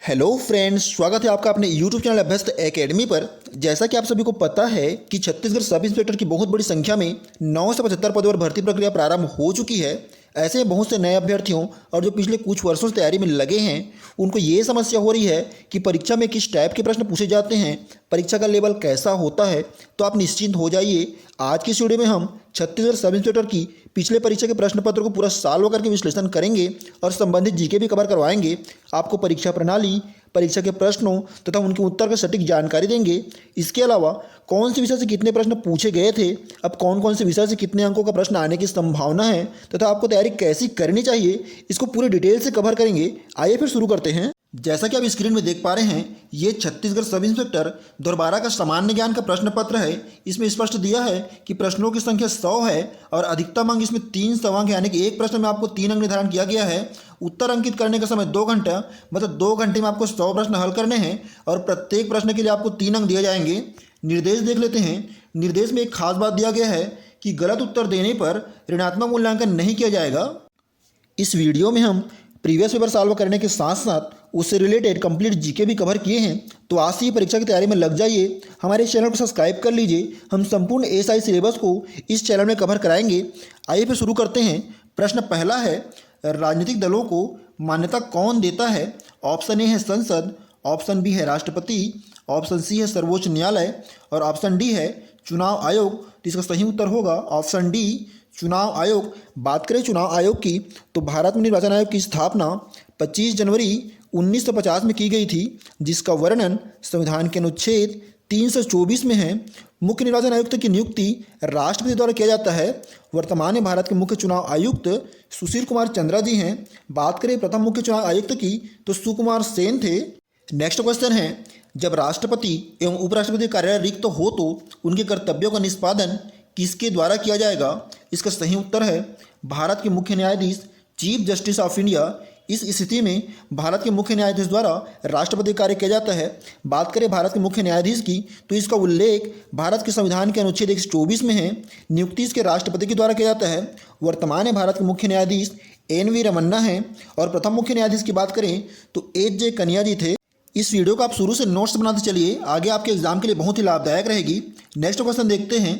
Hello friends, स्वागत है आपका अपने यूट्यूब चैनल अभ्यस्त एकेडमी पर। जैसा कि आप सभी को पता है कि छत्तीसगढ़ सब इंस्पेक्टर की बहुत बड़ी संख्या में 9 से 75 पदों पर भर्ती प्रक्रिया प्रारंभ हो चुकी है। ऐसे में बहुत से नए अभ्यर्थियों और जो पिछले कुछ वर्षों से तैयारी में लगे हैं, उनको ये समस्या हो रही है कि परीक्षा में किस टाइप के प्रश्न पूछे जाते हैं, परीक्षा का लेवल कैसा होता है। तो आप निश्चिंत हो जाइए, आज की इस वीडियो में हम छत्तीसगढ़ सब इंस्पेक्टर की पिछले परीक्षा के प्रश्न पत्र को पूरा सॉल्व करके विश्लेषण करेंगे और संबंधित जीके भी कवर करवाएंगे। आपको परीक्षा प्रणाली, परीक्षा के प्रश्नों तथा उनके उत्तर की सटीक जानकारी देंगे। इसके अलावा कौन से विषय से कितने प्रश्न पूछे गए थे, अब कौन कौन से विषय से कितने अंकों का प्रश्न आने की संभावना है तथा आपको तैयारी कैसी करनी चाहिए, इसको पूरी डिटेल से कवर करेंगे। आइए फिर शुरू करते हैं। जैसा कि आप स्क्रीन में देख पा रहे हैं, ये छत्तीसगढ़ सब इंस्पेक्टर 2012 का सामान्य ज्ञान का प्रश्न पत्र है। इसमें स्पष्ट दिया है कि प्रश्नों की संख्या 100 है और अधिकतम अंक इसमें 300 अंक है, यानी कि एक प्रश्न में आपको 3 अंक निर्धारण किया गया है। उत्तर अंकित करने का समय 2 घंटा, मतलब 2 घंटे में आपको 100 प्रश्न हल करने हैं और प्रत्येक प्रश्न के लिए आपको 3 अंक दिए जाएंगे। निर्देश देख लेते हैं। निर्देश में एक खास बात दिया गया है कि गलत उत्तर देने पर ऋणात्मक मूल्यांकन नहीं किया जाएगा। इस वीडियो में हम प्रीवियस पेपर सॉल्व करने के साथ साथ उससे रिलेटेड कंप्लीट जीके भी कवर किए हैं। तो आज से ही परीक्षा की तैयारी में लग जाइए। हमारे चैनल को सब्सक्राइब कर लीजिए। हम संपूर्ण एसआई सिलेबस को इस चैनल में कवर कराएंगे। आइए फिर शुरू करते हैं। प्रश्न पहला है, राजनीतिक दलों को मान्यता कौन देता है? ऑप्शन ए है संसद, ऑप्शन बी है राष्ट्रपति, ऑप्शन सी है सर्वोच्च न्यायालय और ऑप्शन डी है चुनाव आयोग। तो इसका सही उत्तर होगा ऑप्शन डी, चुनाव आयोग। बात करें चुनाव आयोग की, तो भारत में निर्वाचन आयोग की स्थापना 25 जनवरी 1950 में की गई थी, जिसका वर्णन संविधान के अनुच्छेद 324 में है। मुख्य निर्वाचन आयुक्त की नियुक्ति राष्ट्रपति द्वारा किया जाता है। वर्तमान में भारत के मुख्य चुनाव आयुक्त सुशील कुमार चंद्रा जी हैं। बात करें प्रथम मुख्य चुनाव आयुक्त की, तो सुकुमार सेन थे। नेक्स्ट क्वेश्चन है, जब राष्ट्रपति एवं उपराष्ट्रपति कार्यालय रिक्त हो तो उनके कर्तव्यों का निष्पादन किसके द्वारा किया जाएगा? इसका सही उत्तर है भारत के मुख्य न्यायाधीश, चीफ जस्टिस ऑफ इंडिया। इस स्थिति में भारत के मुख्य न्यायाधीश द्वारा राष्ट्रपति कार्य किया जाता है। बात करें भारत के मुख्य न्यायाधीश की, तो इसका उल्लेख भारत के संविधान के अनुच्छेद 124 में है। नियुक्ति इसके राष्ट्रपति के द्वारा किया जाता है। वर्तमान में भारत के मुख्य न्यायाधीश एन.वी. रमन्ना हैं और प्रथम मुख्य न्यायाधीश की बात करें तो एच.जे. कन्या जी थे। इस वीडियो को आप शुरू से नोट्स बनाते चलिए, आगे आपके एग्जाम के लिए बहुत ही लाभदायक रहेगी। नेक्स्ट क्वेश्चन देखते हैं।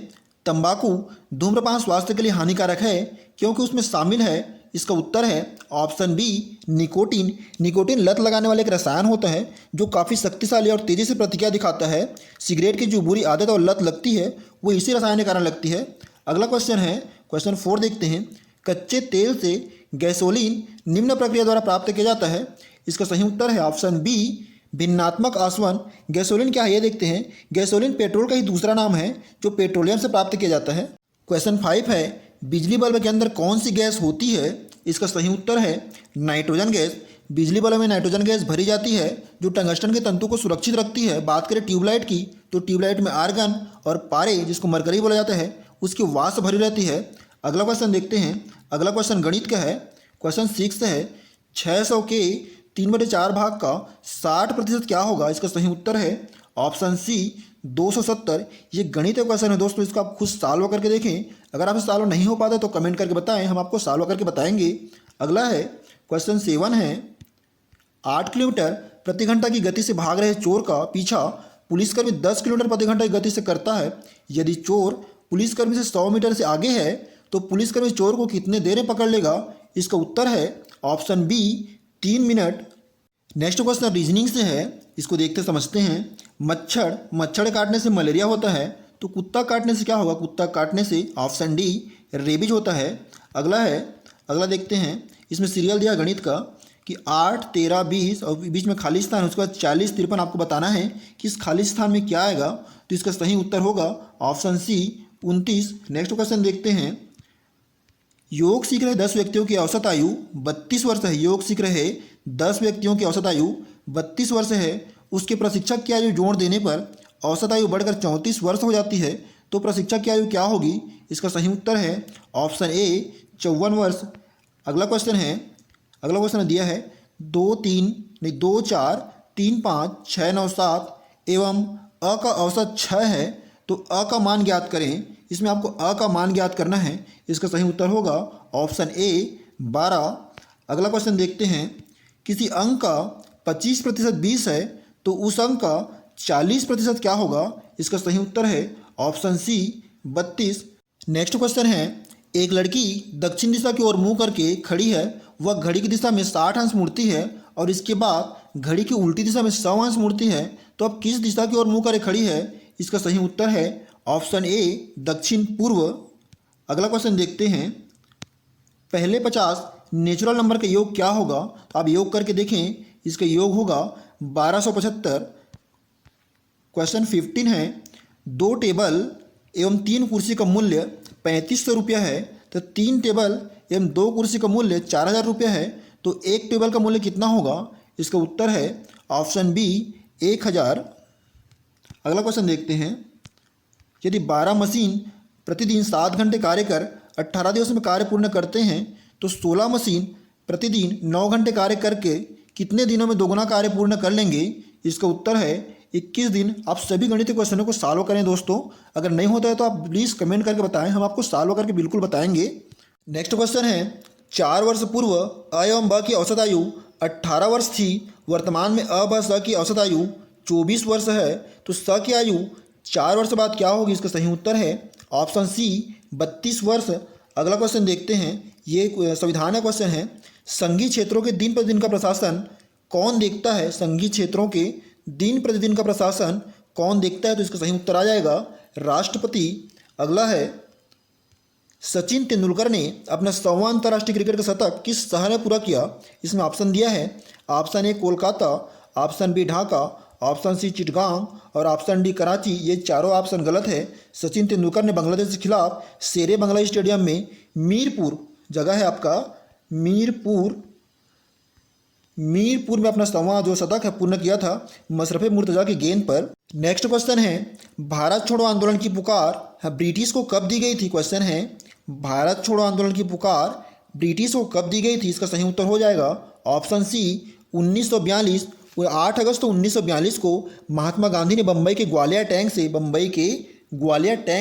तंबाकू धूम्रपान स्वास्थ्य के लिए हानिकारक है क्योंकि उसमें शामिल है? इसका उत्तर है ऑप्शन बी, निकोटीन। निकोटीन लत लगाने वाला एक रसायन होता है जो काफ़ी शक्तिशाली और तेज़ी से प्रतिक्रिया दिखाता है। सिगरेट की जो बुरी आदत और लत लगती है वो इसी रसायन के कारण लगती है। अगला क्वेश्चन है, क्वेश्चन 4 देखते हैं। कच्चे तेल से गैसोलीन निम्न प्रक्रिया द्वारा प्राप्त किया जाता है। इसका सही उत्तर है ऑप्शन बी, भिन्नात्मक आसवन। गैसोलीन क्या है ये देखते हैं। गैसोलीन पेट्रोल का ही दूसरा नाम है जो पेट्रोलियम से प्राप्त किया जाता है। क्वेश्चन 5 है, बिजली बल्ब के अंदर कौन सी गैस होती है? इसका सही उत्तर है नाइट्रोजन गैस। बिजली बल्ब में नाइट्रोजन गैस भरी जाती है जो टंगस्टन के तंतु को सुरक्षित रखती है। बात करें ट्यूबलाइट की, तो ट्यूबलाइट में आर्गन और पारे, जिसको मरकरी बोला जाता है, उसकी वाष्प भरी रहती है। अगला क्वेश्चन देखते हैं। अगला क्वेश्चन गणित का है। क्वेश्चन 6 है, 600 के 3/4 भाग का 60% क्या होगा? इसका सही उत्तर है ऑप्शन सी, 270। ये गणित का क्वेश्चन है दोस्तों, इसको आप खुद सॉल्व करके देखें। अगर आपसे सॉल्व नहीं हो पाता तो कमेंट करके बताएं, हम आपको सॉल्व करके बताएंगे। अगला है क्वेश्चन 7 है, 8 किलोमीटर प्रति घंटा की गति से भाग रहे चोर का पीछा पुलिसकर्मी 10 किलोमीटर प्रति घंटा की गति से करता है। यदि चोर पुलिसकर्मी से 100 मीटर से आगे है तो पुलिसकर्मी चोर को कितने देर में पकड़ लेगा? इसका उत्तर है option B, 3 minute. Next question reasoning से है, इसको देखते समझते हैं। मच्छर काटने से मलेरिया होता है, तो कुत्ता काटने से क्या होगा? कुत्ता काटने से ऑप्शन डी, रेबीज होता है। अगला देखते हैं। इसमें सीरियल दिया गणित का कि 8, 13, 20 और बीच में खाली स्थान, उसके बाद 40, 53 आपको बताना है कि इस खाली स्थान में क्या आएगा। तो इसका सही उत्तर होगा ऑप्शन सी, 29। नेक्स्ट क्वेश्चन देखते हैं। योग सीख रहे 10 व्यक्तियों की औसत आयु 32 वर्ष है। योग सीख रहे 10 व्यक्तियों की औसत आयु 32 वर्ष है। उसके प्रशिक्षक की आयु जोड़ देने पर औसत आयु बढ़कर 34 वर्ष हो जाती है। तो प्रशिक्षक की आयु क्या होगी? इसका सही उत्तर है ऑप्शन ए, 54 वर्ष। अगला क्वेश्चन दिया है 2, 4, 3, 5, 6, 9, 7 एवं अ का औसत 6 है, तो अ का मान ज्ञात करें। इसमें आपको अ का मान ज्ञात करना है। इसका सही उत्तर होगा ऑप्शन ए, 12। अगला क्वेश्चन देखते हैं। किसी अंक का 25% 20 है तो उस अंक का 40% क्या होगा? इसका सही उत्तर है ऑप्शन सी 32। नेक्स्ट क्वेश्चन है, एक लड़की दक्षिण दिशा की ओर मुंह करके खड़ी है, वह घड़ी की दिशा में 60 अंश मुड़ती है और इसके बाद घड़ी की उल्टी दिशा में 100 अंश मुड़ती है, तो अब किस दिशा की ओर मुंह करे खड़ी है? इसका सही उत्तर है ऑप्शन ए दक्षिण पूर्व। अगला क्वेश्चन देखते हैं, पहले 50 नेचुरल नंबर का योग क्या होगा? तो आप योग करके देखें, इसका योग होगा 1275। क्वेश्चन 15 है, 2 टेबल एवं 3 कुर्सी का मूल्य 3500 रुपया है, तो 3 टेबल एवं 2 कुर्सी का मूल्य 4000 रुपया है, तो एक टेबल का मूल्य कितना होगा? इसका उत्तर है ऑप्शन बी 1000। अगला क्वेश्चन देखते हैं, यदि 12 मशीन प्रतिदिन 7 घंटे कार्य कर 18 दिवस में कार्य पूर्ण करते हैं, तो 16 मशीन प्रतिदिन 9 घंटे कार्य करके कितने दिनों में दोगुना कार्य पूर्ण कर लेंगे? इसका उत्तर है 21 दिन। आप सभी गणितीय क्वेश्चनों को सॉल्व करें दोस्तों, अगर नहीं होता है तो आप प्लीज़ कमेंट करके बताएं, हम आपको सॉल्व करके बिल्कुल बताएंगे। नेक्स्ट क्वेश्चन है, 4 वर्ष पूर्व अ एवं ब की औसत आयु 18 वर्ष थी, वर्तमान में अ ब स की औसत आयु 24 वर्ष है, तो स की आयु 4 वर्ष बाद क्या होगी? इसका सही उत्तर है ऑप्शन सी 32 वर्ष। अगला क्वेश्चन देखते हैं, ये संविधान का क्वेश्चन है, संघीय क्षेत्रों के दिन प्रतिदिन का प्रशासन कौन देखता है? संघीय क्षेत्रों के दिन प्रतिदिन का प्रशासन कौन देखता है? तो इसका सही उत्तर आ जाएगा राष्ट्रपति। अगला है, सचिन तेंदुलकर ने अपना 100वां अंतर्राष्ट्रीय क्रिकेट का शतक किस शहर में पूरा किया? इसमें ऑप्शन दिया है, option A Kolkata, option B Dhaka, option C Chittagong और ऑप्शन डी कराची। ये चारों ऑप्शन गलत है। सचिन तेंदुलकर ने बांग्लादेश के खिलाफ शेरे बांग्ला स्टेडियम में मीरपुर जगह है आपका मीरपुर में अपना 100वां जो शतक है पूर्ण किया था मशरफे मुर्तजा की गेंद पर। नेक्स्ट क्वेश्चन है, भारत छोड़ो आंदोलन की पुकार ब्रिटिश को कब दी गई थी? क्वेश्चन है, भारत छोड़ो आंदोलन की पुकार ब्रिटिश को कब दी गई थी? इसका सही उत्तर हो जाएगा ऑप्शन सी 1942। 8 अगस्त 1942 को महात्मा गांधी ने बम्बई के ग्वालियर टैंक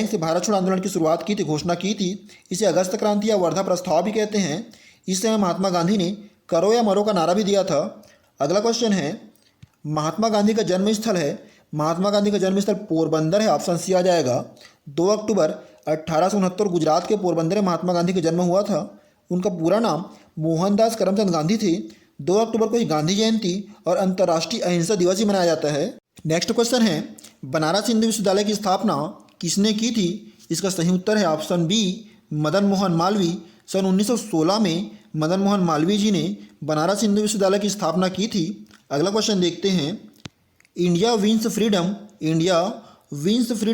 से भारत छोड़ो आंदोलन की शुरुआत की थी, घोषणा की थी। इसे अगस्त क्रांति या वर्धा प्रस्ताव भी कहते हैं। इस समय महात्मा गांधी ने करो या मरो का नारा भी दिया था। अगला क्वेश्चन है, महात्मा गांधी का जन्म स्थल है, महात्मा गांधी का जन्म स्थल पोरबंदर है, ऑप्शन सी आ जाएगा। 2 अक्टूबर 1869 गुजरात के पोरबंदर में महात्मा गांधी का जन्म हुआ था। उनका पूरा नाम मोहनदास करमचंद गांधी थे। 2 अक्टूबर को ही गांधी जयंती और अंतर्राष्ट्रीय अहिंसा दिवस ही मनाया जाता है। नेक्स्ट क्वेश्चन है, बनारस हिंदू विश्वविद्यालय की स्थापना किसने की थी? इसका सही उत्तर है ऑप्शन बी मदन मोहन मालवीय। सन 1916 में मदन मोहन मालवीय जी ने बनारस हिंदू विश्वविद्यालय की स्थापना की थी। अगला क्वेश्चन देखते हैं, इंडिया विंस फ्रीडम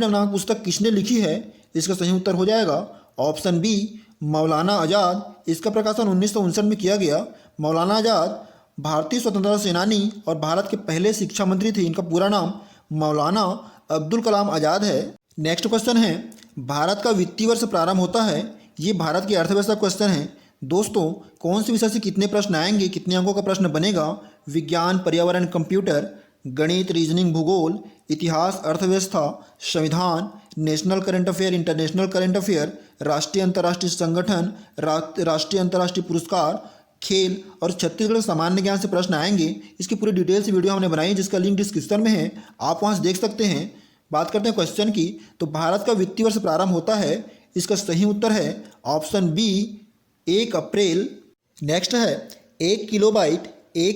नामक पुस्तक किसने लिखी है? इसका सही उत्तर हो जाएगा ऑप्शन बी मौलाना आज़ाद। इसका प्रकाशन 1959 में किया गया। मौलाना आज़ाद भारतीय स्वतंत्रता सेनानी और भारत के पहले शिक्षा मंत्री थे। इनका पूरा नाम मौलाना अब्दुल कलाम आज़ाद है। नेक्स्ट क्वेश्चन है, भारत का वित्तीय वर्ष प्रारंभ होता है, ये भारत की अर्थव्यवस्था क्वेश्चन है। दोस्तों, कौन से विषय से कितने प्रश्न आएंगे, कितने अंकों का प्रश्न बनेगा? विज्ञान, पर्यावरण, कंप्यूटर, गणित, रीजनिंग, भूगोल, इतिहास, अर्थव्यवस्था, संविधान, national current affair, international current affair, राष्ट्रीय अंतर्राष्ट्रीय संगठन, राष्ट्रीय अंतर्राष्ट्रीय पुरस्कार, खेल और छत्तीसगढ़ सामान्य ज्ञान से प्रश्न आएंगे। इसकी पूरी डिटेल से वीडियो हमने बनाई जिसका लिंक डिस्क्रिप्शन में है, आप वहाँ से देख सकते हैं। बात करते हैं क्वेश्चन की, तो भारत का वित्तीय वर्ष प्रारंभ होता है, इसका सही उत्तर है ऑप्शन बी 1 अप्रैल। नेक्स्ट है, 1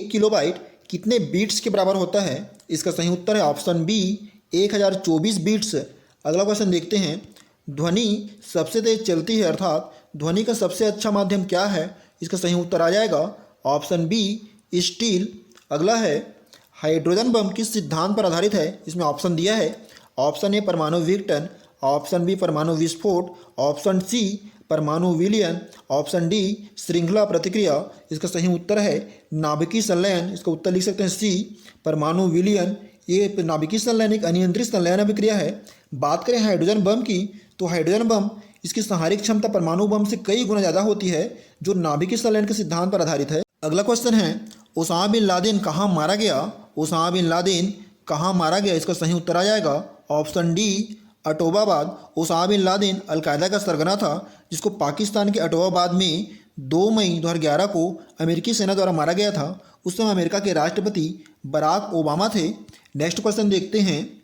किलोबाइट कितने बीट्स के बराबर होता है? इसका सही उत्तर है ऑप्शन बी 1024 बीट्स। अगला क्वेश्चन देखते हैं, ध्वनि सबसे तेज चलती है अर्थात ध्वनि का सबसे अच्छा माध्यम क्या है? इसका सही उत्तर आ जाएगा ऑप्शन बी स्टील। अगला है, हाइड्रोजन बम किस सिद्धांत पर आधारित है? इसमें ऑप्शन दिया है, ऑप्शन ए परमाणु विघटन, ऑप्शन बी परमाणु विस्फोट, ऑप्शन सी परमाणु विलयन, ऑप्शन डी श्रृंखला प्रतिक्रिया। इसका सही उत्तर है नाभिकीय संलयन। इसका उत्तर लिख सकते हैं सी परमाणु विलयन। ये नाभिकीय संलयन एक अनियंत्रित संलयन अभिक्रिया है। बात करें हाइड्रोजन बम की, तो हाइड्रोजन बम इसकी संहारिक क्षमता परमाणु बम से कई गुना ज़्यादा होती है, जो नाभिकीय संलयन के सिद्धांत पर आधारित है। अगला क्वेश्चन है, ओसामा बिन लादेन कहाँ मारा गया? ओसामा बिन लादेन कहाँ मारा गया? इसका सही उत्तर आ जाएगा option D Abbottabad. Osama bin Laden al Qaeda का सरगना था, जिसको पाकिस्तान के अटोबाबाद में 2 मई 2011 को अमेरिकी सेना द्वारा मारा गया था। उस समय अमेरिका के राष्ट्रपति बराक ओबामा थे। नेक्स्ट क्वेश्चन देखते हैं,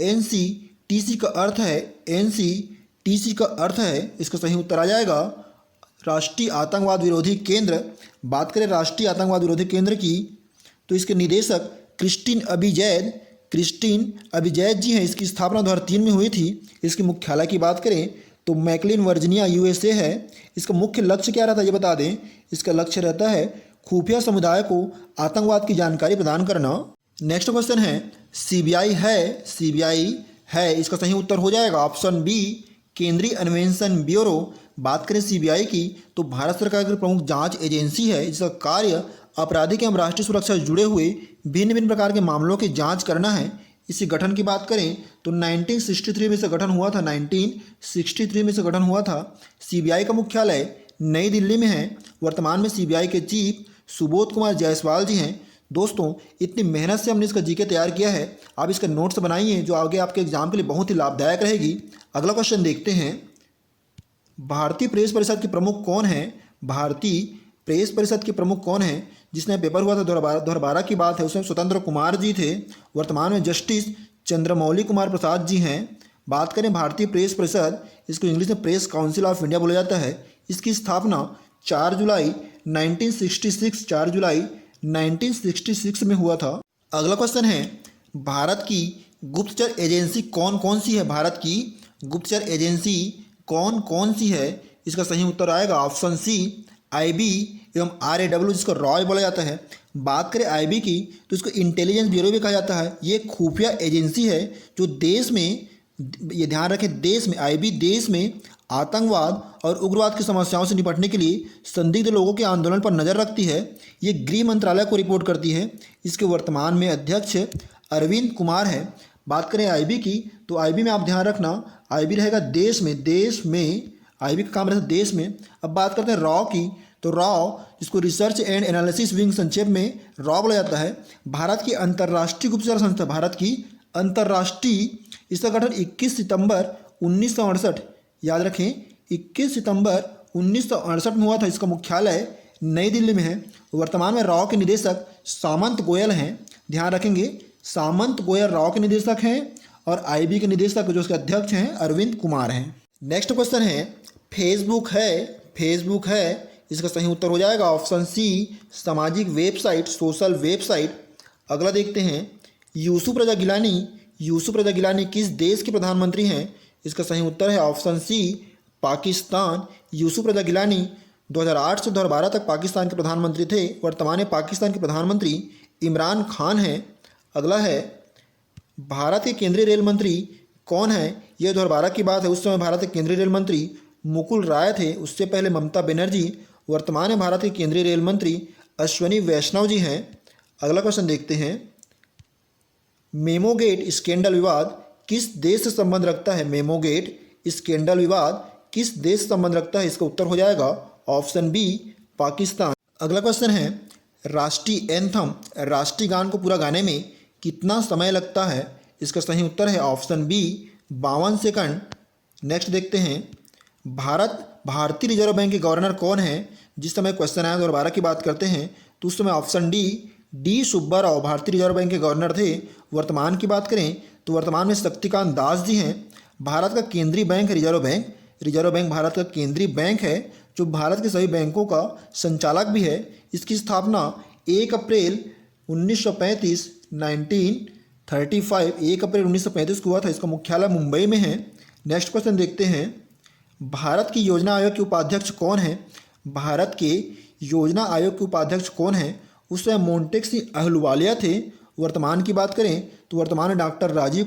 NCTC का अर्थ है, NCTC का अर्थ है, इसका सही उत्तर आ जाएगा राष्ट्रीय आतंकवाद विरोधी केंद्र। बात करें राष्ट्रीय आतंकवाद विरोधी केंद्र की तो इसके निदेशक क्रिस्टीन अभिजैद जी हैं। इसकी स्थापना 2003 में हुई थी। इसके मुख्यालय की बात करें तो मैकलिन वर्जीनिया USA है। इसका मुख्य लक्ष्य क्या रहता है ये बता दें। इसका लक्ष्य रहता है खुफिया समुदाय को आतंकवाद की जानकारी प्रदान करना। नेक्स्ट क्वेश्चन है, CBI है, इसका सही उत्तर हो जाएगा ऑप्शन बी केंद्रीय अन्वेषण ब्यूरो। बात करें CBI की तो भारत सरकार की प्रमुख जांच एजेंसी है। इसका कार्य आपराधिक एवं राष्ट्रीय सुरक्षा से जुड़े हुए भिन्न भिन्न प्रकार के मामलों की जांच करना है। इसी गठन की बात करें तो 1963 में से गठन हुआ था, 1963 में से गठन हुआ था। CBI का मुख्यालय नई दिल्ली में है। वर्तमान में CBI के चीफ सुबोध कुमार जायसवाल जी हैं। दोस्तों, इतनी मेहनत से हमने इसका जीके तैयार किया है, आप इसका नोट्स बनाइए जो आगे आपके एग्जाम के लिए बहुत ही लाभदायक रहेगी। अगला क्वेश्चन देखते हैं, भारतीय प्रेस परिषद के प्रमुख कौन है? भारतीय प्रेस परिषद के प्रमुख कौन है? जिसने पेपर हुआ था 2012 की बात है, उसमें स्वतंत्र कुमार जी थे। वर्तमान में जस्टिस चंद्रमौली कुमार प्रसाद जी हैं। बात करें भारतीय प्रेस परिषद, इसको इंग्लिश में प्रेस काउंसिल ऑफ इंडिया बोला जाता है। इसकी स्थापना 4 जुलाई 1966 में हुआ था। अगला क्वेश्चन है, भारत की गुप्तचर एजेंसी कौन कौन सी है? भारत की गुप्तचर एजेंसी कौन कौन सी है? इसका सही उत्तर आएगा ऑप्शन सी IB एवं RAW, जिसको रॉय बोला जाता है। बात करें IB की तो इसको इंटेलिजेंस ब्यूरो भी कहा जाता है। ये खुफिया एजेंसी है जो देश में, ये ध्यान रखें, देश में IB देश में आतंकवाद और उग्रवाद की समस्याओं से निपटने के लिए संदिग्ध लोगों के आंदोलन पर नज़र रखती है। ये गृह मंत्रालय को रिपोर्ट करती है। इसके वर्तमान में अध्यक्ष अरविंद कुमार है। बात करें IB की तो IB में आप ध्यान रखना, IB रहेगा देश में IB का काम रहता है देश में। अब बात करते हैं रॉ की तो रॉ, जिसको रिसर्च एंड एनालिसिस विंग संक्षेप में रॉ बोला जाता है, भारत की अंतर्राष्ट्रीय गुप्तचर संस्था, भारत की अंतर्राष्ट्रीय, इसका गठन 21 सितंबर 1968, याद रखें 21 सितंबर 1968 में हुआ था। इसका मुख्यालय नई दिल्ली में है। वर्तमान में रॉ के निदेशक सामंत गोयल हैं। ध्यान रखेंगे, सामंत गोयल रॉ के निदेशक हैं और IB के निदेशक जो उसके अध्यक्ष हैं अरविंद कुमार हैं। नेक्स्ट क्वेश्चन है, फेसबुक है, इसका सही उत्तर हो जाएगा ऑप्शन सी सामाजिक वेबसाइट, सोशल वेबसाइट। अगला देखते हैं, यूसुफ रजा गिलानी किस देश के प्रधानमंत्री हैं? इसका सही उत्तर है ऑप्शन सी पाकिस्तान। यूसुफ रजा गिलानी 2008 से 2012 तक पाकिस्तान के प्रधानमंत्री थे। वर्तमान में पाकिस्तान के प्रधानमंत्री इमरान खान हैं। अगला है, भारत के केंद्रीय रेल मंत्री कौन है? यह 2012 की बात है। उस समय भारत के केंद्रीय रेल मंत्री मुकुल राय थे, उससे पहले ममता बनर्जी। वर्तमान में भारत के केंद्रीय रेल मंत्री अश्वनी वैष्णव जी हैं। अगला क्वेश्चन देखते हैं, मेमोगेट स्कैंडल विवाद किस देश से संबंध रखता है? मेमोगेट स्कैंडल विवाद किस देश से संबंध रखता है? इसका उत्तर हो जाएगा ऑप्शन बी पाकिस्तान। अगला क्वेश्चन है, राष्ट्रीय एंथम, राष्ट्रीय गान को पूरा गाने में कितना समय लगता है? इसका सही उत्तर है ऑप्शन बी 52 सेकंड। नेक्स्ट देखते हैं, भारतीय रिजर्व बैंक के गवर्नर कौन है? जिस समय क्वेश्चन आया 2012 की बात करते हैं तो उस समय ऑप्शन डी सुब्बा राव भारतीय रिजर्व बैंक के गवर्नर थे। वर्तमान की बात करें तो वर्तमान में शक्तिकांत दास जी हैं। भारत का केंद्रीय बैंक है रिजर्व बैंक भारत का केंद्रीय बैंक है जो भारत के सभी बैंकों का संचालक भी है। इसकी स्थापना 1 अप्रैल 1935 1 अप्रैल 1935 को हुआ था। इसका मुख्यालय मुंबई में है। नेक्स्ट क्वेश्चन देखते हैं, भारत की योजना आयोग के उपाध्यक्ष कौन है? भारत के योजना आयोग के उपाध्यक्ष कौन है? उस समय मोंटेक सिंह अहलुवालिया थे। वर्तमान की बात करें तो वर्तमान में डॉक्टर राजीव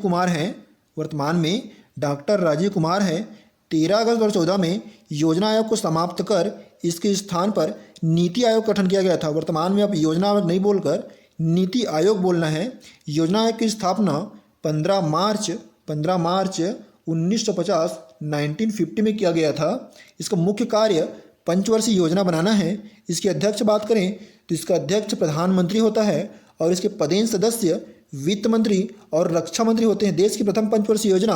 कुमार हैं। 13 अगस्त 2014 में योजना आयोग को समाप्त कर इसके स्थान पर नीति आयोग गठन किया गया था। वर्तमान में अब योजना आयोग नहीं बोलकर नीति आयोग बोलना है। योजना आयोग की स्थापना 15 मार्च 1950 में किया गया था। इसका मुख्य कार्य पंचवर्षीय योजना बनाना है। इसके अध्यक्ष बात करें तो इसका अध्यक्ष प्रधानमंत्री होता है और इसके पदेन सदस्य वित्त मंत्री और रक्षा मंत्री होते हैं। देश की प्रथम पंचवर्षीय योजना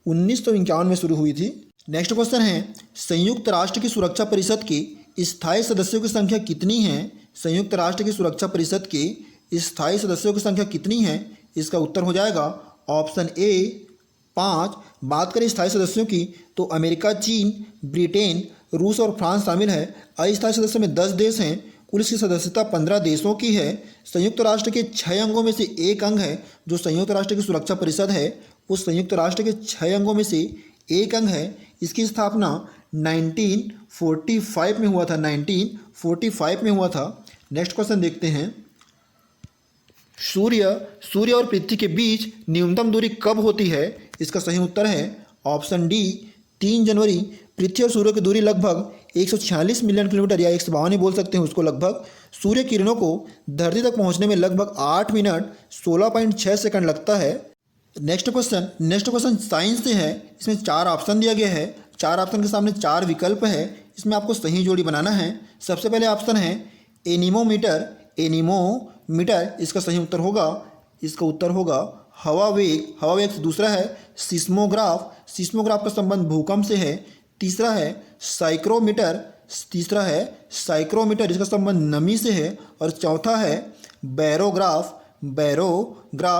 1951 में शुरू हुई थी। नेक्स्ट क्वेश्चन है, संयुक्त राष्ट्र की सुरक्षा परिषद के स्थायी सदस्यों की संख्या कितनी है संयुक्त राष्ट्र की सुरक्षा परिषद के स्थायी सदस्यों की संख्या कितनी है? इसका उत्तर हो जाएगा ऑप्शन ए 5। बात करें स्थायी सदस्यों की तो अमेरिका, चीन, ब्रिटेन, रूस और फ्रांस शामिल है। अस्थायी सदस्यों में 10 देश हैं। कुल इसकी सदस्यता 15 देशों की है। संयुक्त राष्ट्र के 6 अंगों में से एक अंग है जो संयुक्त राष्ट्र की सुरक्षा परिषद है, वो संयुक्त राष्ट्र के 6 अंगों में से एक अंग है। इसकी स्थापना 1945 में हुआ था। 1945 में हुआ था। नेक्स्ट क्वेश्चन देखते हैं। सूर्य और पृथ्वी के बीच न्यूनतम दूरी कब होती है? इसका सही उत्तर है ऑप्शन डी 3 जनवरी। पृथ्वी और सूर्य की दूरी लगभग 146 मिलियन किलोमीटर या 152 बोल सकते हैं उसको। लगभग सूर्य किरणों को धरती तक पहुंचने में लगभग 8 मिनट 16.6 सेकंड लगता है। नेक्स्ट क्वेश्चन साइंस से है। इसमें 4 ऑप्शन दिया गया है। 4 ऑप्शन के सामने 4 विकल्प है। इसमें आपको सही जोड़ी बनाना है। सबसे पहले ऑप्शन है एनीमोमीटर। इसका सही उत्तर होगा हवा वेग से। दूसरा है सिस्मोग्राफ का संबंध भूकंप से है। तीसरा है साइक्रोमीटर, इसका संबंध नमी से है। और चौथा है बैरोग्राफ,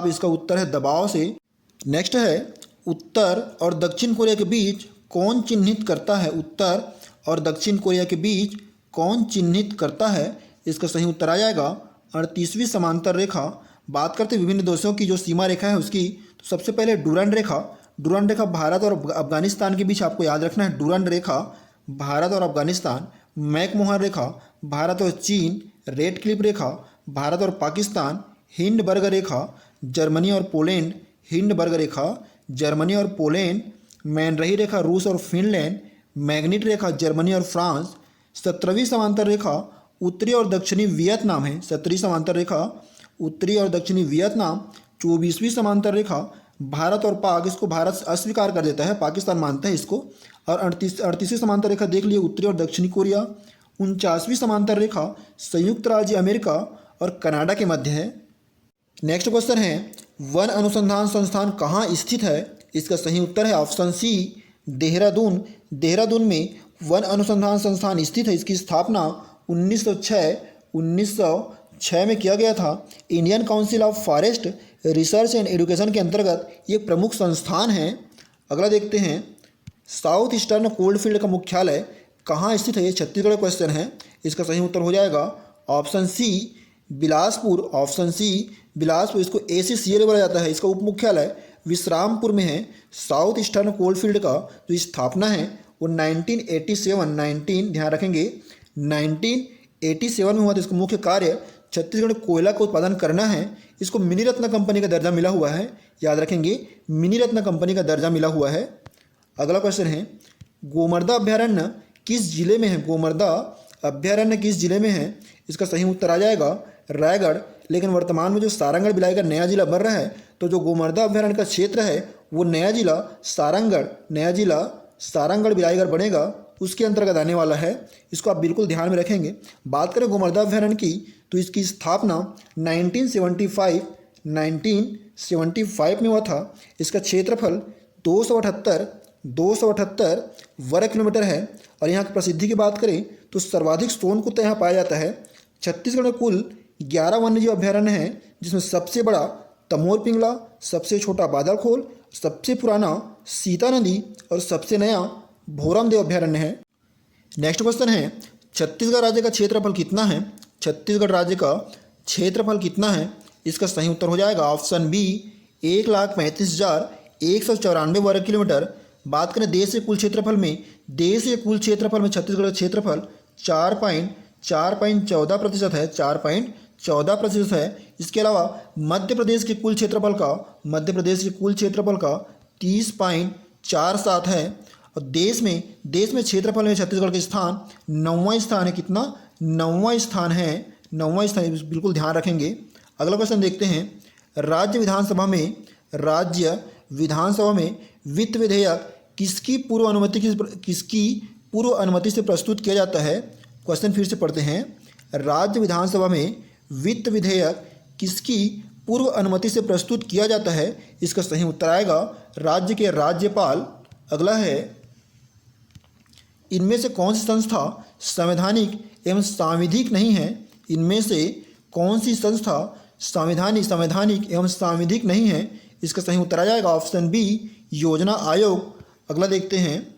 इसका उत्तर है दबाव से। नेक्स्ट है उत्तर और दक्षिण कोरिया के बीच कौन चिन्हित करता है? उत्तर और दक्षिण कोरिया के बीच कौन चिन्हित करता है? इसका सही उत्तर आ जाएगा 38वीं समांतर रेखा। बात करते हैं विभिन्न देशों की जो सीमा रेखा है उसकी, तो सबसे पहले डुरंड रेखा भारत और अफगानिस्तान के बीच आपको याद रखना है। डुरंड रेखा भारत और अफगानिस्तान। मैकमोहन रेखा भारत और चीन। रेड क्लिफ रेखा भारत और पाकिस्तान। हिंडबर्ग रेखा जर्मनी और पोलैंड। मैनरही रेखा रूस और फिनलैंड। मैग्नेट रेखा जर्मनी और फ्रांस। 17वीं समांतर रेखा उत्तरी और दक्षिणी वियतनाम है। 17वीं समांतर रेखा उत्तरी और दक्षिणी वियतनाम। 24वीं समांतर रेखा भारत और पाक, इसको भारत अस्वीकार कर देता है, पाकिस्तान मानता है इसको। और 38वीं समांतर रेखा देख लिए उत्तरी और दक्षिणी कोरिया। 49वीं समांतर रेखा संयुक्त राज्य अमेरिका और कनाडा के मध्य है। नेक्स्ट क्वेश्चन है वन अनुसंधान संस्थान कहाँ स्थित है? इसका सही उत्तर है ऑप्शन सी देहरादून में वन अनुसंधान संस्थान स्थित है। इसकी स्थापना 1906 में किया गया था। Indian council of forest research and education के अंतर्गत ये प्रमुख संस्थान है। अगला देखते हैं साउथ ईस्टर्न कोलफील्ड का मुख्यालय कहाँ स्थित है? ये छत्तीसगढ़ क्वेश्चन है। इसका सही उत्तर हो जाएगा ऑप्शन सी बिलासपुर। इसको ACCL बोला जाता है। इसका उप मुख्यालय विश्रामपुर में है। साउथ ईस्टर्न कोलफील्ड का जो स्थापना है वो 1987 ध्यान रखेंगे 1987 में हुआ था। इसका मुख्य कार्य छत्तीसगढ़ कोयला का उत्पादन करना है। इसको मिनी रत्न कंपनी का दर्जा मिला हुआ है। याद रखेंगे मिनी रत्न कंपनी का दर्जा मिला हुआ है। अगला क्वेश्चन है गोमर्दा अभ्यारण्य किस जिले में है? इसका सही उत्तर आ जाएगा रायगढ़। लेकिन वर्तमान में जो सारंगढ़ बिलाईगढ़ नया जिला बन रहा है, तो जो गोमर्दा अभ्यारण्य का क्षेत्र है वो नया जिला सारंगढ़ बिलाईगढ़ बनेगा, उसके अंतर्गत आने वाला है। इसको आप बिल्कुल ध्यान में रखेंगे। बात करें गोमर्दा अभ्यारण्य की तो इसकी स्थापना 1975 में हुआ था। इसका क्षेत्रफल 278 वर्ग किलोमीटर है। और यहाँ की प्रसिद्धि की बात करें तो सर्वाधिक सोनकुत्ता यहाँ पाया जाता है। छत्तीसगढ़ में कुल 11 वन्यजीव अभ्यारण्य हैं, जिसमें सबसे बड़ा तमोर पिंगला, सबसे छोटा बादलखोल, सबसे पुराना सीता नदी और सबसे नया भोरमदेव अभ्यारण्य है। नेक्स्ट क्वेश्चन है छत्तीसगढ़ राज्य का क्षेत्रफल कितना है? इसका सही उत्तर हो जाएगा ऑप्शन बी 1,35,194 वर्ग किलोमीटर। बात करें देश के कुल क्षेत्रफल में छत्तीसगढ़ का क्षेत्रफल 4.14% है। 4.14% है। इसके अलावा मध्य प्रदेश के कुल क्षेत्रफल का 30.47 है। और देश में क्षेत्रफल में छत्तीसगढ़ का स्थान 9वां स्थान है। कितना? 9वां स्थान है। बिल्कुल ध्यान रखेंगे। अगला क्वेश्चन देखते हैं राज्य विधानसभा में वित्त विधेयक किसकी पूर्व अनुमति से प्रस्तुत किया जाता है? क्वेश्चन फिर से पढ़ते हैं राज्य विधानसभा में वित्त विधेयक किसकी पूर्व अनुमति से प्रस्तुत किया जाता है? इसका सही उत्तर आएगा राज्य के राज्यपाल। अगला है इनमें से कौन सी संस्था संवैधानिक एवं सांविधिक नहीं है, इनमें से कौन सी संस्था संवैधानिक एवं सांविधिक नहीं है? इसका सही उत्तर आ जाएगा ऑप्शन बी, योजना आयोग। अगला देखते हैं,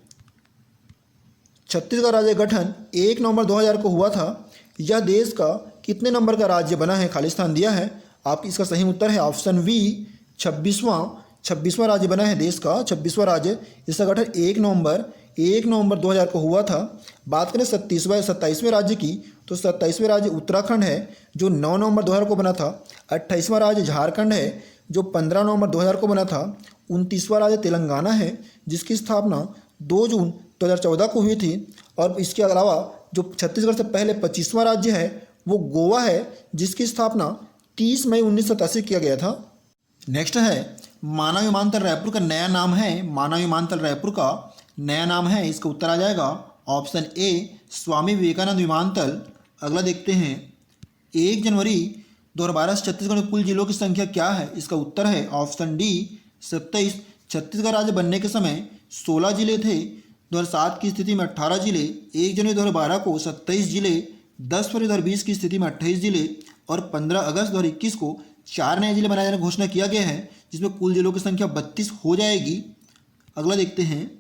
छत्तीसगढ़ राज्य गठन 1 नवंबर 2000 को हुआ था। यह देश का कितने नंबर का राज्य बना है? खाली स्थान दिया है। आप इसका सही उत्तर है ऑप्शन बी, 26वां राज्य बना है देश का, 26वां राज्य। इसका गठन 1 नवंबर 2000 को हुआ था। बात करें 27वें राज्य की, तो 27वें राज्य उत्तराखंड है जो 9 नवंबर 2000 को बना था। 28वां राज्य झारखंड है जो 15 नवंबर 2000 को बना था। 29वां राज्य तेलंगाना है जिसकी स्थापना 2 जून 2014 को हुई थी। और इसके अलावा जो छत्तीसगढ़ से पहले 25वां राज्य है वो गोवा है जिसकी स्थापना 30 मई 1987 किया गया था। नेक्स्ट है, माना विमानतल रायपुर का नया नाम है। माना विमानतल रायपुर का नया नाम है, इसका उत्तर आ जाएगा ऑप्शन ए, स्वामी विवेकानंद विमानतल। अगला देखते हैं, 1 जनवरी 2012 से छत्तीसगढ़ में कुल जिलों की संख्या क्या है? इसका उत्तर है ऑप्शन डी, 27। छत्तीसगढ़ राज्य बनने के समय 16 जिले थे। 2007 की स्थिति में 18 जिले, 1 जनवरी 2012 को 27 जिले, 10 फरवरी 2020 की स्थिति में 28 जिले और 15 अगस्त 2021 को 4 नए जिले बनाए जाने की घोषणा किया गया है, जिसमें कुल जिलों की संख्या 32 हो जाएगी। अगला देखते हैं,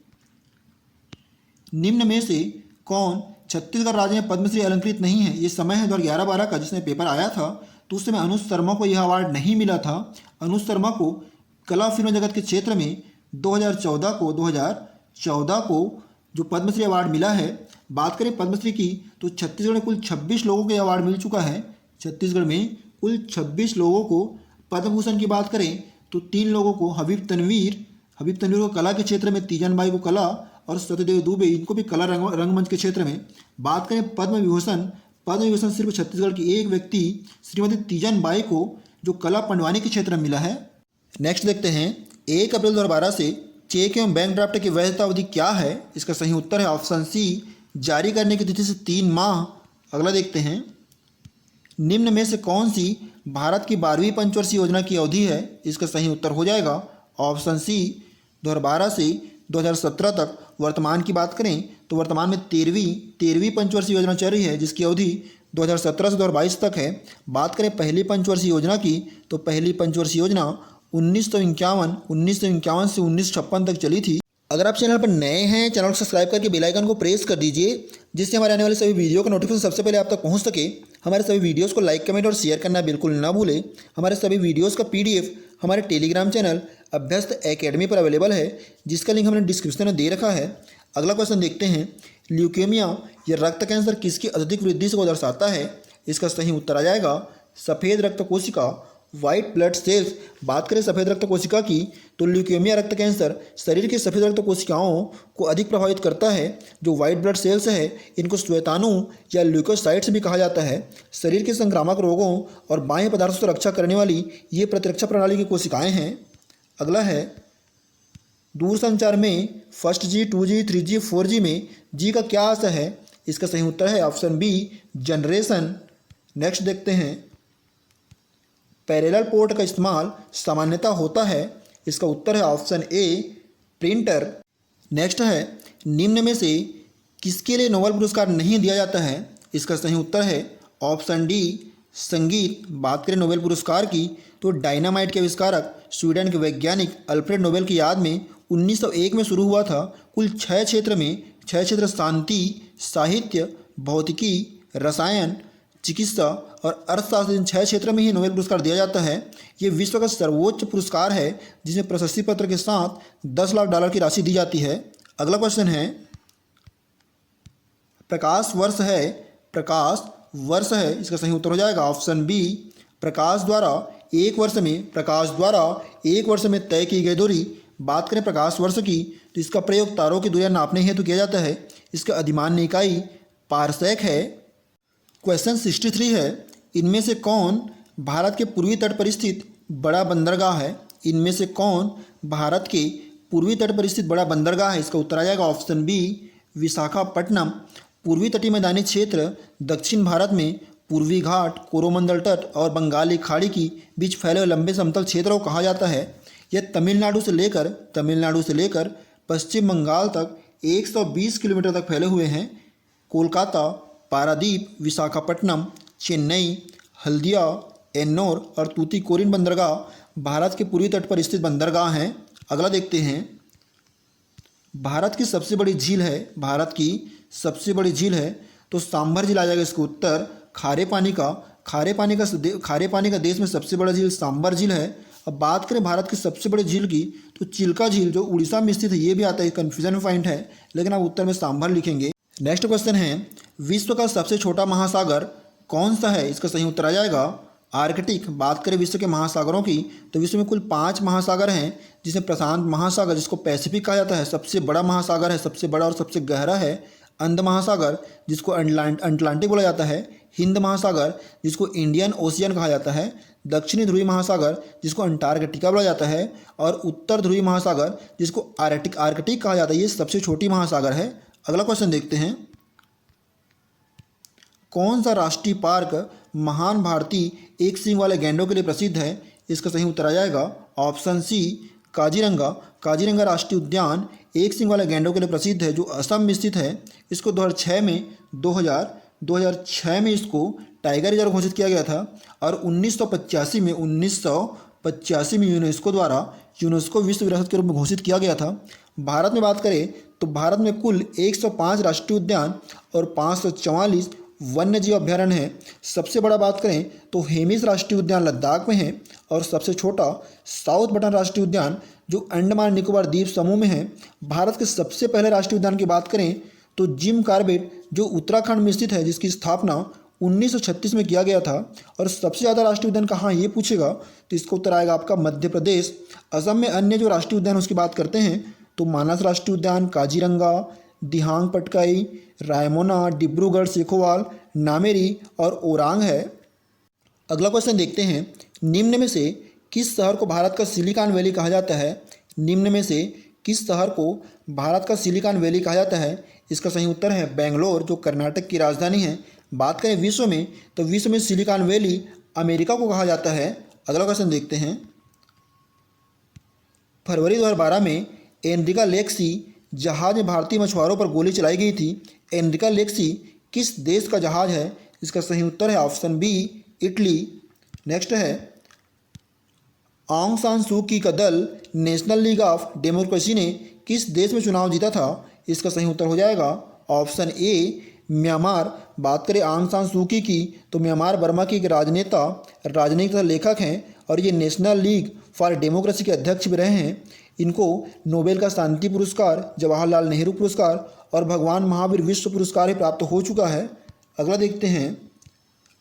निम्न में से कौन छत्तीसगढ़ राज्य में पद्मश्री अलंकृत नहीं है? ये समय है 2011-12 का, जिसमें पेपर आया था तो उस समय अनुज शर्मा को यह अवार्ड नहीं मिला था। अनुज शर्मा को कला फिल्म जगत के क्षेत्र में 2014 को जो पद्मश्री अवार्ड मिला है। बात करें पद्मश्री की तो छत्तीसगढ़ में कुल 26 लोगों को अवार्ड मिल चुका है। छत्तीसगढ़ में कुल 26 लोगों को। पद्म भूषण की बात करें तो 3 लोगों को, हबीब तनवीर को कला के क्षेत्र में, तीजन बाई को कला और सत्यदेव दुबे इनको भी कला रंगमंच के क्षेत्र में। बात करें पद्म विभूषण सिर्फ छत्तीसगढ़ की एक व्यक्ति श्रीमती तीजन बाई को जो कला पंडवानी के क्षेत्र में मिला है। नेक्स्ट देखते हैं, 1 अप्रैल 2012 से चेक एवं बैंक ड्राफ्ट की वैधता अवधि क्या है? इसका सही उत्तर है ऑप्शन सी, जारी करने की तिथि से 3 माह। अगला देखते हैं, निम्न में से कौन सी भारत की 12वीं पंचवर्षीय योजना की अवधि है? इसका सही उत्तर हो जाएगा ऑप्शन सी, 2012 से 2017 तक। वर्तमान की बात करें तो वर्तमान में 13वीं पंचवर्षीय योजना चल रही है जिसकी अवधि 2017 से 2022 तक है। बात करें पहली पंचवर्षीय योजना की तो पहली पंचवर्षीय योजना 1951 से 1956 तक चली थी। अगर आप चैनल पर नए हैं, चैनल को सब्सक्राइब करके बेल आइकन को प्रेस कर दीजिए जिससे हमारे आने वाले सभी वीडियो का नोटिफिकेशन सबसे पहले आप तक पहुंच सके। हमारे सभी वीडियोस को लाइक, कमेंट और शेयर करना बिल्कुल ना भूलें। हमारे सभी वीडियोस का PDF हमारे टेलीग्राम चैनल अभ्यस्त एकेडमी पर अवेलेबल है जिसका लिंक हमने डिस्क्रिप्शन में दे रखा है। अगला क्वेश्चन देखते हैं, ल्यूकेमिया या रक्त कैंसर किसकी अत्यधिक वृद्धि को दर्शाता है? इसका सही उत्तर आ जाएगा सफ़ेद रक्त कोशिका, वाइट ब्लड सेल्स। बात करें सफ़ेद रक्त कोशिका की तो ल्यूकेमिया रक्त कैंसर शरीर की सफ़ेद रक्त कोशिकाओं को अधिक प्रभावित करता है। जो वाइट ब्लड सेल्स है इनको श्वेताणु या ल्यूकोसाइट्स भी कहा जाता है। शरीर के संक्रामक रोगों और बाह्य पदार्थों से रक्षा करने वाली ये प्रतिरक्षा प्रणाली की कोशिकाएं हैं। अगला है, दूरसंचार में first G, 2G, 3G, 4G में G का क्या अर्थ है? इसका सही उत्तर है ऑप्शन बी, जनरेशन। नेक्स्ट देखते हैं, पैरेलल पोर्ट का इस्तेमाल सामान्यतः होता है। इसका उत्तर है ऑप्शन ए, प्रिंटर। नेक्स्ट है, निम्न में से किसके लिए नोबेल पुरस्कार नहीं दिया जाता है? इसका सही उत्तर है ऑप्शन डी, संगीत। बात करें नोबेल पुरस्कार की तो डायनामाइट के आविष्कारक स्वीडन के वैज्ञानिक अल्फ्रेड नोबेल की याद में 1901 में शुरू हुआ था। कुल 6 क्षेत्र शांति, साहित्य, भौतिकी, रसायन, चिकित्सा और अर्थशास्त्र, इन 6 क्षेत्र में ही नोबेल पुरस्कार दिया जाता है। ये विश्व का सर्वोच्च पुरस्कार है जिसमें प्रशस्ति पत्र के साथ $10 लाख की राशि दी जाती है। अगला क्वेश्चन है, प्रकाश वर्ष है। इसका सही उत्तर हो जाएगा ऑप्शन बी, प्रकाश द्वारा एक वर्ष में तय की गई दूरी। बात करें प्रकाश वर्ष की तो इसका प्रयोग तारों की दूरियां नापने हेतु किया जाता है। इसका अधिमान्य इकाई पारसेक है। क्वेश्चन 63 है, इनमें से कौन भारत के पूर्वी तट पर स्थित बड़ा बंदरगाह है? इनमें से कौन भारत के पूर्वी तट पर स्थित बड़ा बंदरगाह है? इसका उत्तर आ जाएगा ऑप्शन बी, विशाखापट्टनम। पूर्वी तटीय मैदानी क्षेत्र दक्षिण भारत में पूर्वी घाट, कोरोमंडल तट और बंगाली खाड़ी की बीच फैले हुए लंबे समतल क्षेत्रों को कहा जाता है। यह तमिलनाडु से लेकर पश्चिम बंगाल तक 120 किलोमीटर तक फैले हुए हैं। कोलकाता, पारादीप, विशाखापट्टनम, चेन्नई, हल्दिया, एन्नौर और तूतीकोरिन बंदरगाह भारत के पूर्वी तट पर स्थित बंदरगाह हैं। अगला देखते हैं, भारत की सबसे बड़ी झील है, भारत की सबसे बड़ी झील है तो सांभर झील आ जाएगा इसका उत्तर। खारे पानी का देश में सबसे बड़ा झील सांभर झील है। अब बात करें भारत की सबसे बड़ी झील की तो चिल्का झील जो उड़ीसा में स्थित है, ये भी आता है, कन्फ्यूजन पॉइंट है, लेकिन आप उत्तर में सांभर लिखेंगे। नेक्स्ट क्वेश्चन है, विश्व का सबसे छोटा महासागर कौन सा है? इसका सही उत्तर आ जाएगा आर्कटिक। बात करें विश्व के महासागरों की तो विश्व में कुल 5 महासागर हैं, जिसमें प्रशांत महासागर जिसको पैसिफिक कहा जाता है सबसे बड़ा महासागर है, सबसे बड़ा और सबसे गहरा है। अंध महासागर जिसको अटलांटिक बोला जाता है। हिंद महासागर जिसको इंडियन ओशियन कहा जाता है। दक्षिणी ध्रुवीय महासागर जिसको अंटार्कटिका बोला जाता है। और उत्तर ध्रुवीय महासागर जिसको आर्कटिक कहा जाता है। ये सबसे छोटी महासागर है। अगला क्वेश्चन देखते हैं, कौन सा राष्ट्रीय पार्क महान भारतीय एक सींग वाले गैंडों के लिए प्रसिद्ध है? इसका सही उत्तर आ जाएगा ऑप्शन सी काजीरंगा। काजीरंगा राष्ट्रीय उद्यान एक सींग वाले गैंडों के लिए प्रसिद्ध है, जो असम में स्थित है। इसको 2006 में इसको टाइगर रिजर्व घोषित किया गया था और 1985 में यूनेस्को द्वारा यूनेस्को विश्व विरासत के रूप में घोषित किया गया था। भारत में बात करें तो भारत में कुल 105 राष्ट्रीय उद्यान और 544 वन्य जीव अभ्यारण्य है। सबसे बड़ा बात करें तो हेमिस राष्ट्रीय उद्यान लद्दाख में है और सबसे छोटा साउथ बटन राष्ट्रीय उद्यान जो अंडमान निकोबार द्वीप समूह में है। भारत के सबसे पहले राष्ट्रीय उद्यान की बात करें तो जिम कॉर्बेट जो उत्तराखंड में स्थित है, जिसकी स्थापना 1936 में किया गया था। और सबसे ज़्यादा राष्ट्रीय उद्यान कहाँ ये पूछेगा तो इसका उत्तर आएगा आपका मध्य प्रदेश। असम में अन्य जो राष्ट्रीय उद्यान उसकी बात करते हैं तो मानस राष्ट्रीय उद्यान, काजीरंगा, दिहांग पटकाई, रायमोना, डिब्रूगढ़ सेखोवाल, नामेरी और ओरांग है। अगला क्वेश्चन देखते हैं, निम्न में से किस शहर को भारत का सिलिकॉन वैली कहा जाता है? निम्न में से किस शहर को भारत का सिलिकॉन वैली कहा जाता है? इसका सही उत्तर है बेंगलोर, जो कर्नाटक की राजधानी है। बात करें विश्व में तो विश्व में सिलिकॉन वैली अमेरिका को कहा जाता है। अगला क्वेश्चन देखते हैं, फरवरी 2012 में एनरिका लेक्सी जहाज में भारतीय मछुआरों पर गोली चलाई गई थी। एनरिका लेक्सी किस देश का जहाज है? इसका सही उत्तर है ऑप्शन बी इटली। नेक्स्ट है, आंग सान सू की का दल नेशनल लीग ऑफ डेमोक्रेसी ने किस देश में चुनाव जीता था? इसका सही उत्तर हो जाएगा ऑप्शन ए म्यांमार। बात करें आंग सान सू की तो म्यांमार बर्मा की एक राजनेता, राजनीतिक तथा लेखक हैं और ये नेशनल लीग फॉर डेमोक्रेसी के अध्यक्ष भी रहे हैं। इनको नोबेल का शांति पुरस्कार, जवाहरलाल नेहरू पुरस्कार और भगवान महावीर विश्व पुरस्कार ही प्राप्त हो चुका है। अगला देखते हैं,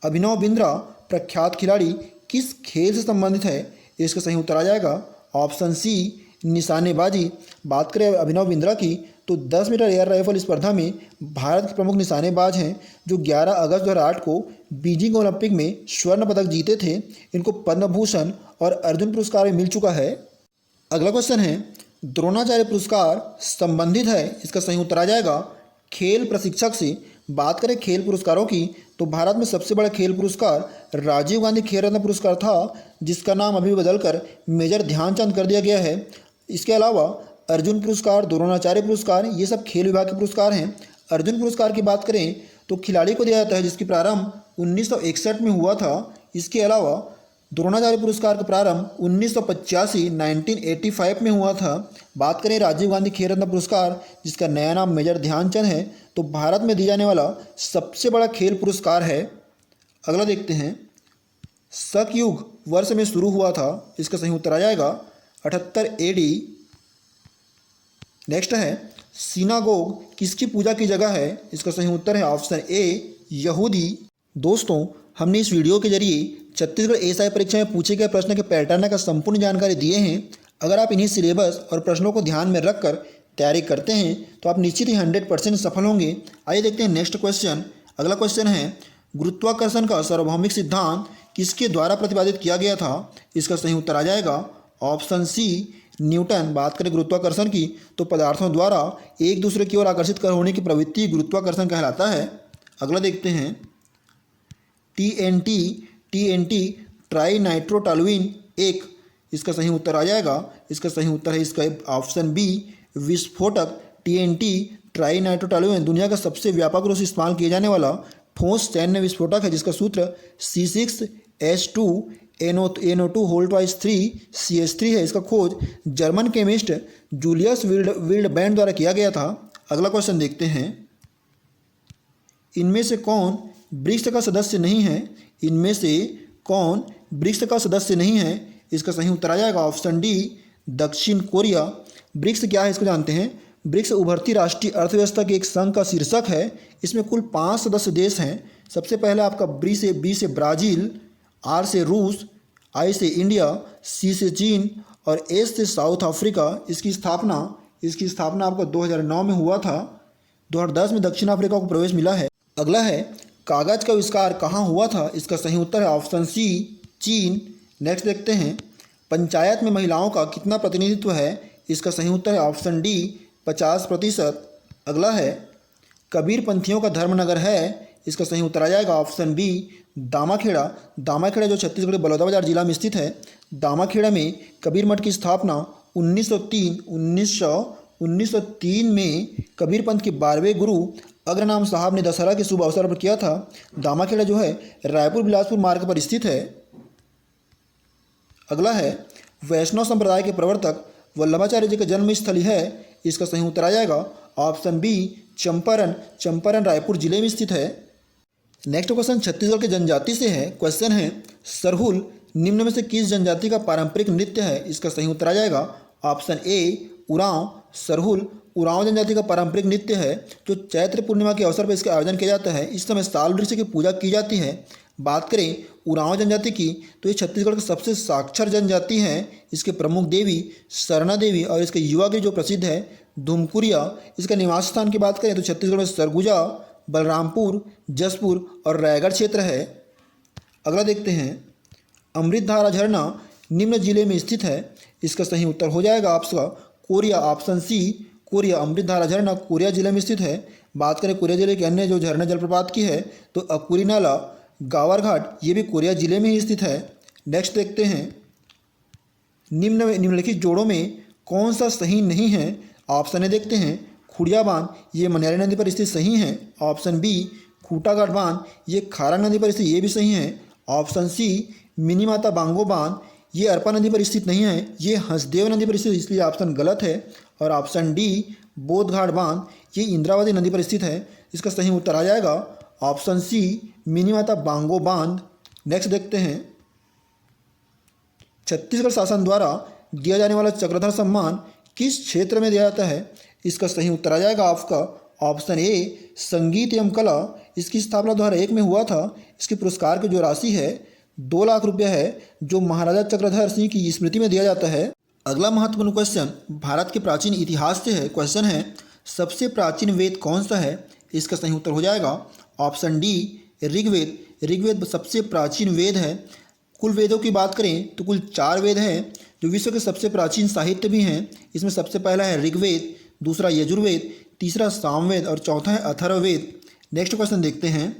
अभिनव बिंद्रा प्रख्यात खिलाड़ी किस खेल से संबंधित है? इसका सही उत्तर आ जाएगा ऑप्शन सी निशानेबाजी। बात करें अभिनव बिंद्रा की तो 10 मीटर एयर राइफल स्पर्धा में भारत के प्रमुख निशानेबाज हैं, जो 11 अगस्त 2008 को बीजिंग ओलंपिक में स्वर्ण पदक जीते थे। इनको पद्म भूषण और अर्जुन पुरस्कार भी मिल चुका है। अगला क्वेश्चन है, द्रोणाचार्य पुरस्कार संबंधित है? इसका सही उत्तर आ जाएगा खेल प्रशिक्षक से। बात करें खेल पुरस्कारों की तो भारत में सबसे बड़ा खेल पुरस्कार राजीव गांधी खेल रत्न पुरस्कार था, जिसका नाम अभी बदलकर मेजर ध्यानचंद कर दिया गया है। इसके अलावा अर्जुन पुरस्कार, द्रोणाचार्य पुरस्कार, ये सब खेल विभाग के पुरस्कार हैं। अर्जुन पुरस्कार की बात करें तो खिलाड़ी को दिया जाता है, जिसकी प्रारंभ 1961 में हुआ था। इसके अलावा द्रोणाचार्य पुरस्कार का प्रारंभ 1985 में हुआ था। बात करें राजीव गांधी खेल रत्न पुरस्कार, जिसका नया नाम मेजर ध्यानचंद है, तो भारत में दिया जाने वाला सबसे बड़ा खेल पुरस्कार है। अगला देखते हैं, शक युग वर्ष में शुरू हुआ था? इसका सही उत्तर आ जाएगा 78 AD। नेक्स्ट है, सिनागोग किसकी पूजा की जगह है? इसका सही उत्तर है ऑप्शन ए यहूदी। दोस्तों, हमने इस वीडियो के जरिए छत्तीसगढ़ एसआई परीक्षा में पूछे गए प्रश्न के पैटर्न का संपूर्ण जानकारी दिए हैं। अगर आप इन्हीं सिलेबस और प्रश्नों को ध्यान में रखकर तैयारी करते हैं तो आप निश्चित ही 100% सफल होंगे। आइए देखते हैं नेक्स्ट क्वेश्चन। अगला क्वेश्चन है, गुरुत्वाकर्षण का सार्वभौमिक सिद्धांत किसके द्वारा प्रतिपादित किया गया था? इसका सही उत्तर आ जाएगा ऑप्शन सी न्यूटन। बात करें गुरुत्वाकर्षण की तो पदार्थों द्वारा एक दूसरे की ओर आकर्षित होने की प्रवृत्ति गुरुत्वाकर्षण कहलाता है। अगला देखते हैं, TNT ट्राई नाइट्रोटॉलुइन 1। इसका सही उत्तर आ जाएगा, इसका सही उत्तर है इसका ऑप्शन बी विस्फोटक। TNT ट्राई नाइट्रोटोलुएन दुनिया का सबसे व्यापक रूप से इस्तेमाल किया जाने वाला ठोस सैन्य विस्फोटक है, जिसका सूत्र C6H2NO2 है। इसका खोज जर्मन केमिस्ट जूलियस विल्डबैंड द्वारा किया गया था। अगला क्वेश्चन देखते हैं, इनमें से कौन ब्रिक्स का सदस्य नहीं है? इनमें से कौन ब्रिक्स का सदस्य नहीं है? इसका सही उत्तर आ जाएगा ऑप्शन डी, दक्षिण कोरिया। ब्रिक्स क्या है इसको जानते हैं। ब्रिक्स उभरती राष्ट्रीय अर्थव्यवस्था के एक संघ का शीर्षक है। इसमें कुल 5 सदस्य देश हैं। सबसे पहले आपका बी से ब्राज़ील, आर से रूस, आई से इंडिया, सी से चीन और एस से साउथ अफ्रीका। इसकी स्थापना आपका 2009 में हुआ था। 2010 में दक्षिण अफ्रीका को प्रवेश मिला है। अगला है, कागज़ का आविष्कार कहाँ हुआ था? इसका सही उत्तर है ऑप्शन सी, चीन। नेक्स्ट देखते हैं, पंचायत में महिलाओं का कितना प्रतिनिधित्व है? इसका सही उत्तर है ऑप्शन डी, 50%। अगला है, कबीरपंथियों का धर्मनगर है? इसका सही उत्तर आ जाएगा ऑप्शन बी, दामाखेड़ा। दामाखेड़ा जो छत्तीसगढ़ के बलौदाबाजार जिला में स्थित है। दामाखेड़ा में कबीर मठ की स्थापना 1903 में कबीरपंथ के 12वें गुरु अग्रनाम साहब ने दशहरा के शुभ अवसर पर किया था। दामाखेड़ा जो है रायपुर बिलासपुर मार्ग पर स्थित है। अगला है, वैष्णव संप्रदाय के प्रवर्तक वल्लभाचार्य जी का जन्म स्थली है? इसका सही उत्तर आ जाएगा ऑप्शन बी, चंपारण। चंपारण रायपुर जिले में स्थित है। नेक्स्ट क्वेश्चन छत्तीसगढ़ के जनजाति से है। क्वेश्चन है, सरहुल निम्न में से किस जनजाति का पारंपरिक नृत्य है? इसका सही उत्तर आ जाएगा ऑप्शन ए, उरांव। सरहुल उरांव जनजाति का पारंपरिक नृत्य है जो चैत्र पूर्णिमा के अवसर पर इसका आयोजन किया जाता है। इस समय साल वृक्ष की पूजा की जाती है। बात करें उरांव जनजाति की तो ये छत्तीसगढ़ की सबसे साक्षर जनजाति है। इसके प्रमुख देवी सरना देवी और इसके युवा गृह जो प्रसिद्ध है धुमकुरिया। इसका निवास स्थान की बात करें तो छत्तीसगढ़ में सरगुजा, बलरामपुर, जसपुर और रायगढ़ क्षेत्र है। अगला देखते हैं, अमृतधारा झरना निम्न जिले में स्थित है? इसका सही उत्तर हो जाएगा आपका कोरिया, ऑप्शन सी, कोरिया। अमृतधारा झरना कोरिया जिले में स्थित है। बात करें कोरिया जिले के अन्य जो झरना जलप्रपात की है तो अकुरी नाला, गावर घाट, ये भी कोरिया जिले में ही स्थित है। नेक्स्ट देखते हैं, निम्नलिखित जोड़ों में कौन सा सही नहीं है? ऑप्शन ए देखते हैं, खुड़िया बांध, ये मनियारी नदी पर स्थित सही है। ऑप्शन बी, खूटाघाट बांध, ये खारा नदी पर स्थित, ये भी सही है। ऑप्शन सी, मिनी माता बांगो बांध, ये अरपा नदी पर स्थित नहीं है, ये हंसदेव नदी पर स्थित, इसलिए ऑप्शन गलत है। और ऑप्शन डी, बोधघाट बांध, ये इंद्रावती नदी पर स्थित है। इसका सही उत्तर आ जाएगा ऑप्शन सी, मिनी माता बांगो बांध। नेक्स्ट देखते हैं, छत्तीसगढ़ शासन द्वारा दिया जाने वाला चक्रधर सम्मान किस क्षेत्र में दिया जाता है? इसका सही उत्तर आ जाएगा आपका ऑप्शन ए, संगीत एवं कला। इसकी स्थापना 2001 में हुआ था। इसके पुरस्कार की जो राशि है 2 लाख रुपये है, जो महाराजा चक्रधर सिंह की स्मृति में दिया जाता है। अगला महत्वपूर्ण क्वेश्चन भारत के प्राचीन इतिहास से है। क्वेश्चन है, सबसे प्राचीन वेद कौन सा है? इसका सही उत्तर हो जाएगा ऑप्शन डी, ऋग्वेद। ऋग्वेद सबसे प्राचीन वेद है। कुल वेदों की बात करें तो कुल 4 वेद हैं जो विश्व के सबसे प्राचीन साहित्य भी हैं। इसमें सबसे पहला है ऋग्वेद, दूसरा यजुर्वेद, तीसरा सामवेद और चौथा है अथर्ववेद। नेक्स्ट क्वेश्चन देखते हैं,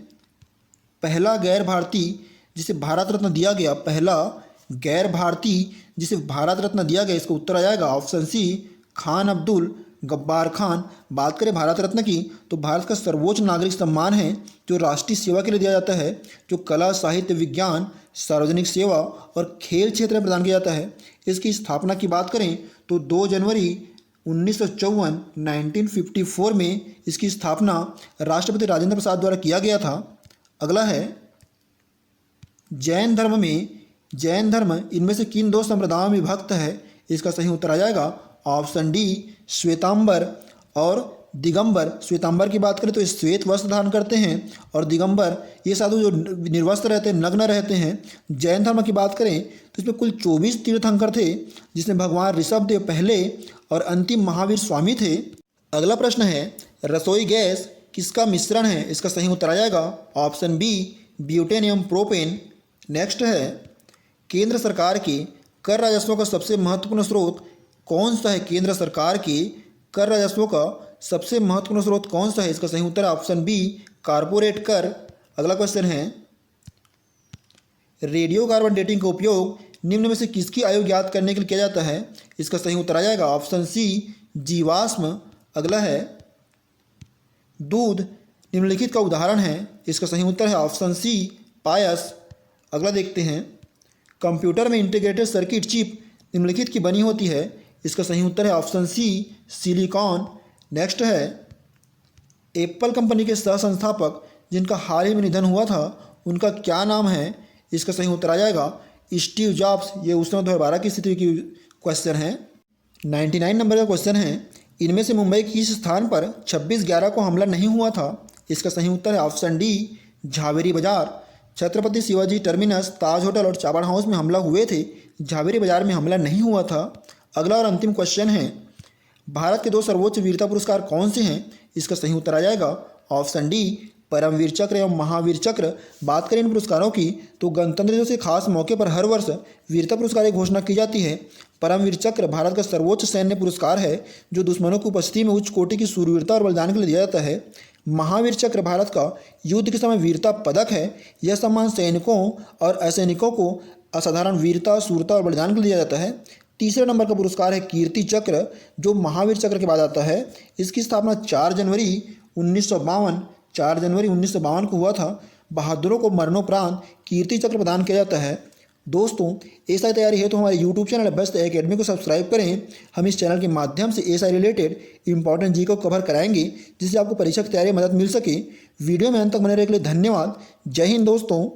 पहला गैर भारतीय जिसे भारत रत्न दिया गया, पहला गैर भारतीय जिसे भारत रत्न दिया गया, इसका उत्तर आ जाएगा ऑप्शन सी, खान अब्दुल गब्बार खान। बात करें भारत रत्न की तो भारत का सर्वोच्च नागरिक सम्मान है जो राष्ट्रीय सेवा के लिए दिया जाता है, जो कला, साहित्य, विज्ञान, सार्वजनिक सेवा और खेल क्षेत्र में प्रदान किया जाता है। इसकी स्थापना की बात करें तो 2 जनवरी 1954 में इसकी स्थापना राष्ट्रपति राजेंद्र प्रसाद द्वारा किया गया था। अगला है, जैन धर्म इनमें से किन 2 संप्रदायों में विभक्त है? इसका सही उत्तर आ जाएगा ऑप्शन डी, श्वेतांबर और दिगंबर। श्वेतांबर की बात करें तो श्वेत वस्त्र धारण करते हैं और दिगंबर ये साधु जो निर्वस्त्र रहते हैं, नग्न रहते हैं। जैन धर्म की बात करें तो इसमें कुल 24 तीर्थंकर थे, जिसमें भगवान ऋषभदेव पहले और अंतिम महावीर स्वामी थे। अगला प्रश्न है, रसोई गैस किसका मिश्रण है? इसका सही उत्तर आ जाएगा ऑप्शन बी, ब्यूटेन एवं प्रोपेन। नेक्स्ट है, केंद्र सरकार के कर राजस्व का सबसे महत्वपूर्ण स्रोत कौन सा है? केंद्र सरकार के कर राजस्व का सबसे महत्वपूर्ण स्रोत कौन सा है? इसका सही उत्तर ऑप्शन बी, कारपोरेट कर। अगला क्वेश्चन है, रेडियो कार्बन डेटिंग का उपयोग निम्न में से किसकी आयु ज्ञात करने के लिए किया जाता है? इसका सही उत्तर आ जाएगा ऑप्शन सी, जीवाश्म। अगला है, दूध निम्नलिखित का उदाहरण है? इसका सही उत्तर है ऑप्शन सी पायस। अगला देखते हैं, कंप्यूटर में इंटीग्रेटेड सर्किट चिप निम्नलिखित की बनी होती है? इसका सही उत्तर है ऑप्शन सी सिलिकॉन। नेक्स्ट है, एप्पल कंपनी के सह संस्थापक जिनका हाल ही में निधन हुआ था उनका क्या नाम है? इसका सही उत्तर आ जाएगा स्टीव जॉब्स। ये उस समय 2012 की स्थिति की क्वेश्चन है। 99 नंबर का क्वेश्चन है, इनमें से मुंबई की किस स्थान पर 26/11 को हमला नहीं हुआ था? इसका सही उत्तर है ऑप्शन डी झावेरी बाजार। छत्रपति शिवाजी टर्मिनस, ताज होटल और चावड़ हाउस में हमला हुए थे, झावेरी बाजार में हमला नहीं हुआ था। अगला और अंतिम क्वेश्चन है, भारत के 2 सर्वोच्च वीरता पुरस्कार कौन से हैं? इसका सही उत्तर आ जाएगा ऑप्शन डी परमवीर चक्र एवं महावीर चक्र। बात करें इन पुरस्कारों की तो गणतंत्र दिवस के खास मौके पर हर वर्ष वीरता पुरस्कार की घोषणा की जाती है। परमवीर चक्र भारत का सर्वोच्च सैन्य पुरस्कार है जो दुश्मनों की उपस्थिति में उच्च कोटि की शूरवीरता और बलिदान के लिए दिया जाता है। महावीर चक्र भारत का युद्ध के समय वीरता पदक है। यह सम्मान सैनिकों और असैनिकों को असाधारण वीरता, शूरता और बलिदान के लिए दिया जाता है। तीसरे नंबर का पुरस्कार है कीर्ति चक्र जो महावीर चक्र के बाद आता है। इसकी स्थापना 4 जनवरी 1952 को हुआ था। बहादुरों को मरणोपरांत कीर्ति चक्र प्रदान किया जाता है। दोस्तों, एसआई तैयारी है तो हमारे यूट्यूब चैनल अभ्यस्त एकेडमी को सब्सक्राइब करें। हम इस चैनल के माध्यम से एसआई रिलेटेड इंपॉर्टेंट जी को कवर कराएंगे जिससे आपको परीक्षा की तैयारी में मदद मिल सके। वीडियो में अंत तक बने रहने के लिए धन्यवाद। जय हिंद दोस्तों।